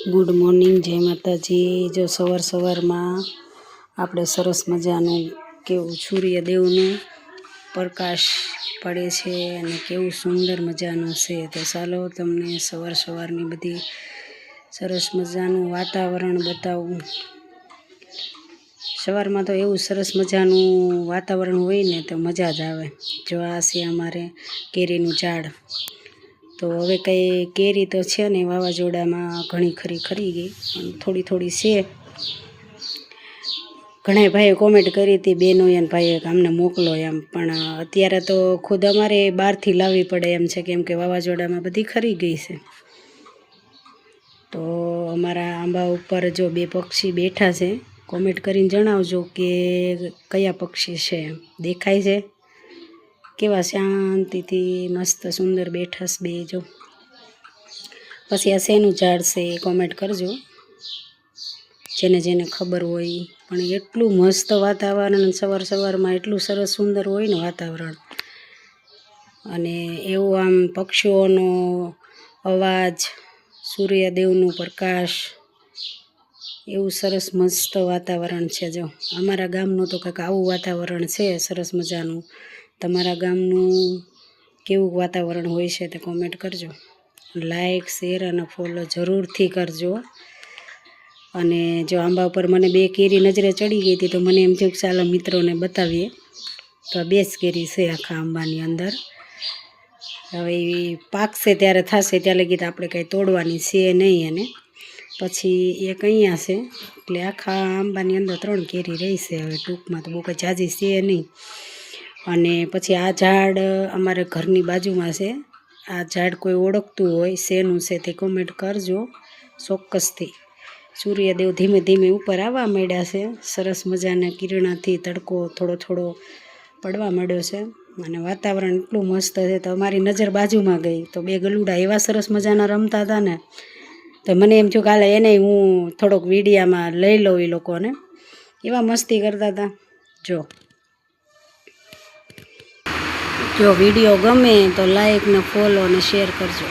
Good morning, જય માતાજી। જો સવારમાં આપણે સરસ મજાનું કેવું સૂર્યદેવનું પ્રકાશ પડે છે અને કેવું સુંદર મજાનું છે। તો ચાલો તમને સવારની બધી સરસ મજાનું વાતાવરણ બતાવું। સવારમાં તો એવું સરસ મજાનું વાતાવરણ હોય ને તો મજા જ આવે। જો આ છે અમારે કેરીનું ઝાડ। તો હવે કંઈ કેરી તો છે ને વાવાઝોડામાં ઘણી ખરી ખરી ગઈ, થોડી છે। ઘણા ભાઈએ કોમેન્ટ કરી હતી, બેનોએ અને ભાઈએ કે અમને મોકલો એમ, પણ અત્યારે તો ખુદ અમારે બહારથી લાવવી પડે એમ છે, કેમ કે વાવાઝોડામાં બધી ખરી ગઈ છે। તો અમારા આંબા ઉપર જો 2 પક્ષી બેઠા છે। કોમેન્ટ કરીને જણાવજો કે કયા પક્ષી છે, દેખાય છે? કેવા શાંતિથી મસ્ત સુંદર બેઠા છે 2 જો। પછી આ શેનું ઝાડ છે એ કોમેન્ટ કરજો, જેને ખબર હોય। પણ એટલું મસ્ત વાતાવરણ, સવારમાં એટલું સરસ સુંદર હોય ને વાતાવરણ, અને એવું આમ પક્ષીઓનો અવાજ, સૂર્યદેવનું પ્રકાશ, એવું સરસ મસ્ત વાતાવરણ છે। જો અમારા ગામનું તો કંઈક આવું વાતાવરણ છે સરસ મજાનું। તમારા ગામનું કેવું વાતાવરણ હોય છે તે કોમેન્ટ કરજો। લાઈક, શેર અને ફોલો જરૂરથી કરજો। અને જો આંબા ઉપર મને 2 કેરી નજરે ચડી ગઈ હતી, તો મને એમ થયું કે ચાલો મિત્રોને બતાવીએ। તો 2 જ કેરી છે આખા આંબાની અંદર। હવે એ પાકશે ત્યારે થશે, ત્યાં લગી તો આપણે કંઈ તોડવાની છે નહીં એને। પછી એક અહીંયા છે, એટલે આખા આંબાની અંદર 3 કેરી રહી છે। હવે ટૂંકમાં તો બહુ કંઈ ઝાઝી છે નહીં। અને પછી આ ઝાડ અમારે ઘરની બાજુમાં છે। આ ઝાડ કોઈ ઓળખતું હોય શેનું છે તે કોમેન્ટ કરજો ચોક્કસથી। સૂર્યદેવ ધીમે ધીમે ઉપર આવવા માંડ્યા છે, સરસ મજાના કિરણથી તડકો થોડો પડવા માંડ્યો છે, અને વાતાવરણ એટલું મસ્ત છે। તો અમારી નજર બાજુમાં ગઈ, તો 2 ગલુડા એવા સરસ મજાના રમતા હતા ને, તો મને એમ થયું કે હાલે એને હું થોડોક વિડીયામાં લઈ લઉં એ લોકોને, એવા મસ્તી કરતા હતા। જો વિડીયો ગમે તો લાઈક ને ફોલો ને શેર કરજો।